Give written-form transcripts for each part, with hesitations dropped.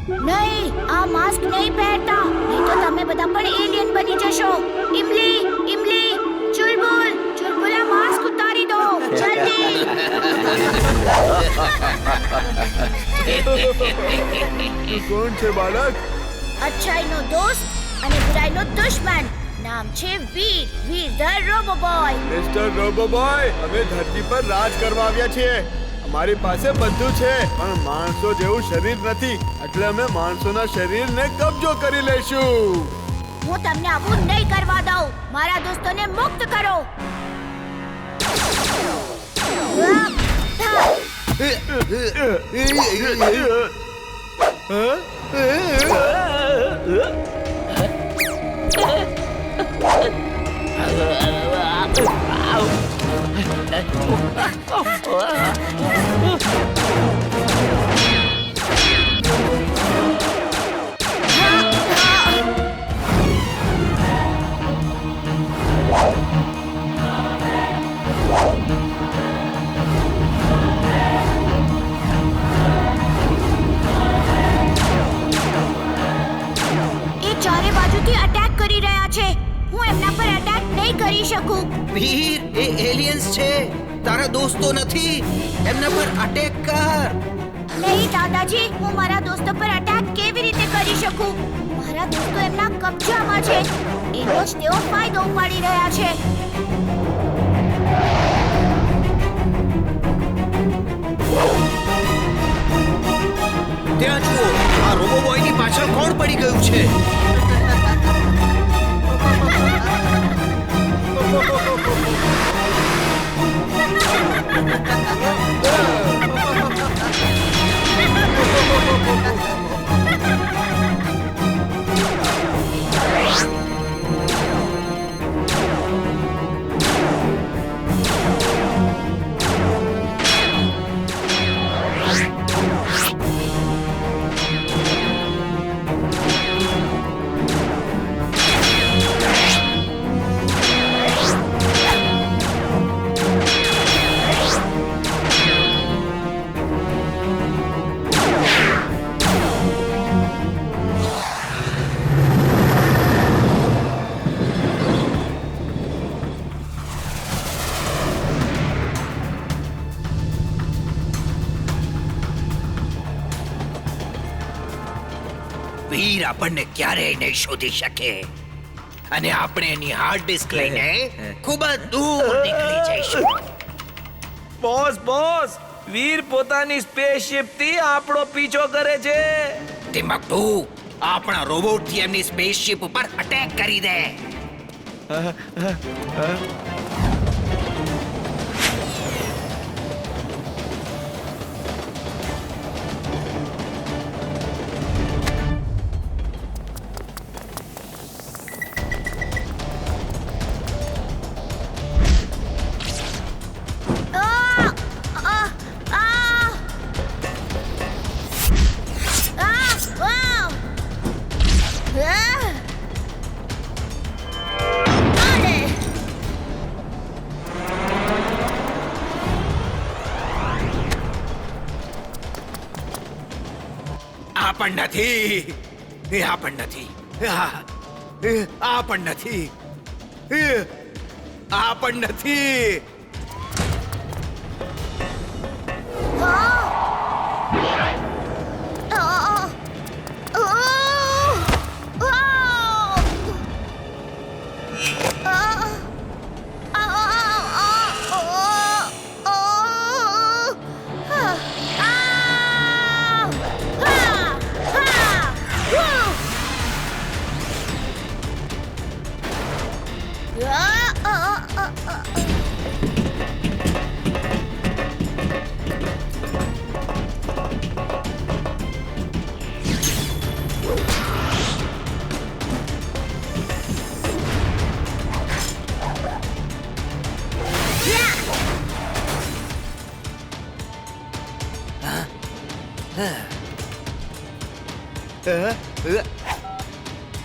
નહીં, આ માસ્ક નહીં પહેરતા, નહીં તો તમે બધા પણ એલિયન બની જશો. ઇમલી, ઇમલી, ચુલબુલ, ચુલબુલ, આ માસ્ક ઉતારી દો, જલ્દી. કોણ છે બાળક? અચ્છાઈનો દોસ્ત અને બુરાઈનો દુશ્મન. નામ છે Veer, Veer the robo boy. Mister robo boy, અમે ધરતી પર રાજ કરવા આવ્યા છીએ. અમારી પાસે બધું છે, પણ માણસો જેવું શરીર નથી, એટલે અમે માણસોના શરીરને કબજો કરી લઈશું. હું તમને આવું નહીં કરવા દઉં. મારા દોસ્તોને મુક્ત કરો. ચારે બાજુથી અટેક કરી રહ્યા છે. હું એમના પર અટેક નહીં કરી શકું. વીર, એ એલિયન્સ છે, તારા દોસ્તો નથી. એમના પર અટેક કર. નહીં દાદાજી, હું મારા દોસ્તો પર અટેક કેવી રીતે કરી શકું? મારા દોસ્તો એમના કબજામાં છે. એનો જ તેઓ ફાયદો ઉપાડી રહ્યા છે. ત્યાં જુઓ, આ રોબો બોયની પાછળ કોણ પડી ગયું છે? વીર આપણને ક્યારેય નહીં શોધી શકે, અને આપણે એની હાર્ડ ડિસ્ક લઈને ખૂબ જ દૂર નીકળી જઈશું. બોસ બોસ, વીર પોતાની સ્પેસશિપ થી આપણો પીછો કરે છે. ટિમ્બક્ટુ, આપણા રોબોટ થી એમની સ્પેસશિપ ઉપર અટેક કરી દે. આ પણ નથી, આ પણ નથી, આ પણ નથી, આ પણ નથી.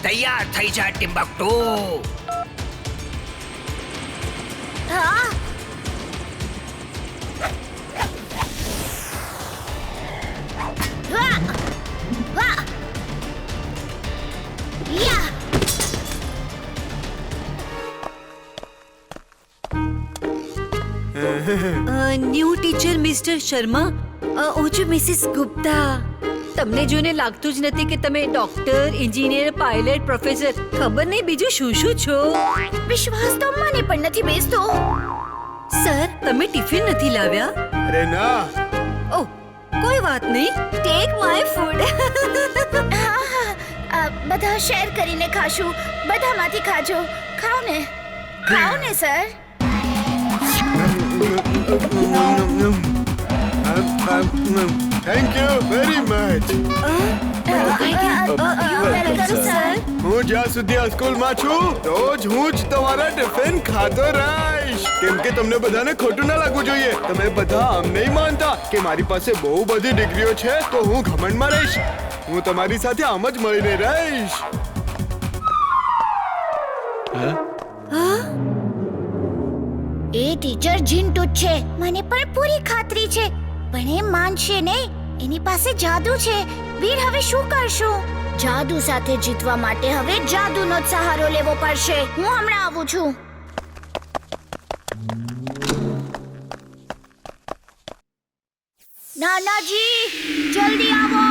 તૈયાર થઈ જા ટિમ્બક્ટુ. વાહ! ન્યૂ ટીચર મિસ્ટર શર્મા હું છું મિસિસ ગુપ્તા. તમને જોઈને લાગતું જ નથી કે તમે ડોક્ટર, એન્જિનિયર, પાયલટ, પ્રોફેસર ખબર નહીં બીજું શું શું છો. વિશ્વાસ તો મને પણ નથી બેસતો. સર તમે ટિફિન નથી લાવ્યા? અરે ના, ઓહ કોઈ વાત નહીં, ટેક માય ફૂડ. બધા શેર કરીને ખાશું. બધામાંથી ખાજો. ખાઓ ને sir. Thank you very much. હું જ્યાં સુધી આ સ્કૂલમાં છું રોજ હું જ તમારા ટિફિન ખાતો રહીશ, કેમ કે તમને બધાને ખોટું ના લાગવું જોઈએ. તમે બધા આમ નહીં માનતા કે મારી પાસે બહુ બધી ડિગ્રીઓ છે તો હું ઘમંડમાં રહીશ. હું તમારી સાથે આમ જ મળીને રહીશ. એ ટીચર જીન્ટુ જ છે, મને પણ પૂરી ખાતરી છે. પણ એ માનશે નહીં. એની પાસે જાદુ છે. વીર હવે શું કરશું? જાદુ સાથે જીતવા માટે હવે જાદુનો જ સહારો લેવો પડશે. હું હમણાં આવું છું. નાનાજી જલ્દી આવો.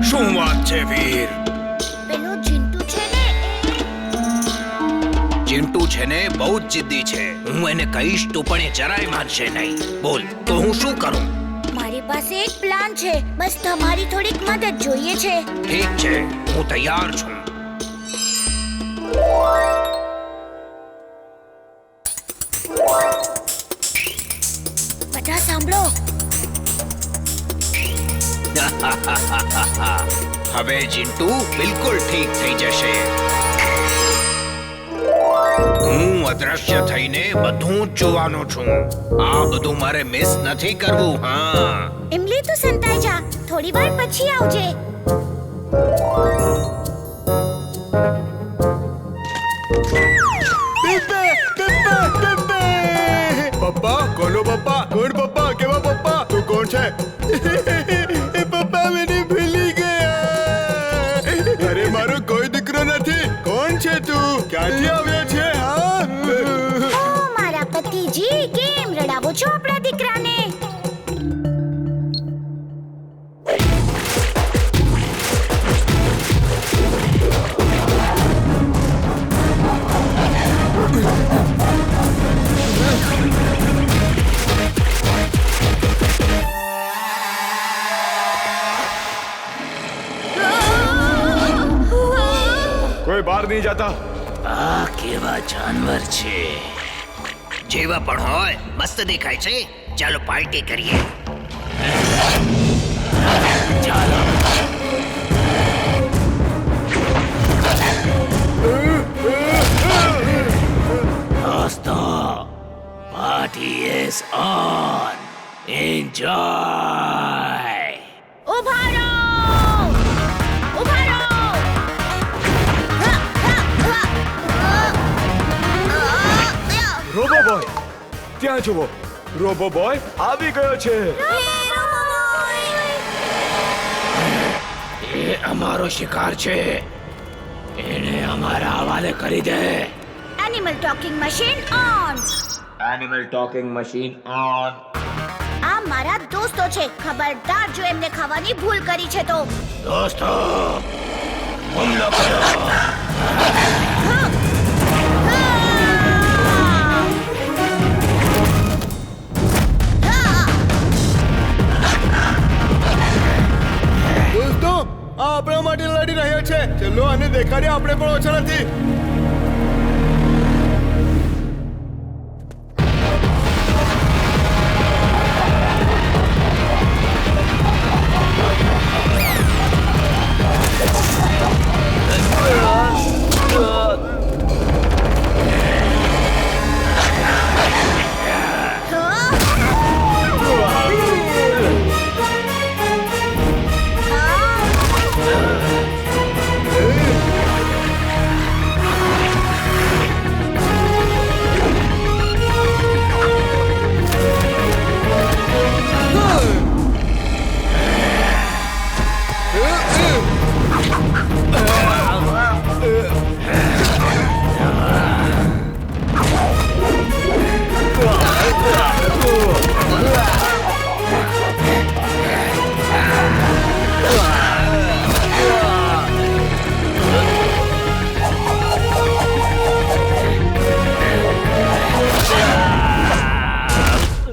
શું વાત છે વીર? પેલો જીન્ટુ છે ને ચિંટુ છે ને બહુ જ જિદ્દી છે. હું એને કહીશ તો પણ એ જરાય માનશે નહીં. બોલ તો હું શું કરું? મારી પાસે એક પ્લાન છે. બસ તમારી થોડીક મદદ જોઈએ છે. ઠીક છે, હું તૈયાર છું. બધા સાંભળો. હવે ચિંટુ બિલકુલ ઠીક થઈ જશે. હું અદ્રશ્ય થઈને બધું જ જોવાનો છું. આ બધું મારે મિસ નથી કરવું. હા, ઇમલી તું સંતાઈ જા. થોડી વાર પછી આવજે. પપ્પા કોનો પપ્પા? કોણ પપ્પા? કેવા પપ્પા? તું કોણ છે? એ પપ્પા મને ભૂલી ગયા. અરે મારો કોઈ દીકરો નથી. કોણ છે તું? ક્યાંથી આવ્યો છે? ઓ મારા પતિજી, કેમ રડાવો છો આપણા દીકરાને? કોઈ બહાર નહીં જતા. આ કેવા જાનવર છે? જેવા પણ હોય મસ્ત દેખાય છે. ચાલો પાર્ટી કરીએ. ચાલો. દોસ્તો, પાર્ટી ઇઝ ઓન. એન્જોય. ઉભા રહો. ઉભા રહો. રોબો બોય ત્યાં જુઓ, રોબો બોય આવી ગયો છે. એ અમારો શિકાર છે. એને અમારા હવાલે કરી દે. Animal talking machine on. Animal talking machine on. આ મારા દોસ્તો છે. ખબરદાર જો એમને ખાવાની ભૂલ કરી છે તો. દોસ્તો, હુમલો કરો. દોસ્તો, આ આપણા માટે લડી રહ્યા છે. ચલો આને દેખાડીએ આપણે પણ ઓછા નથી. ઓ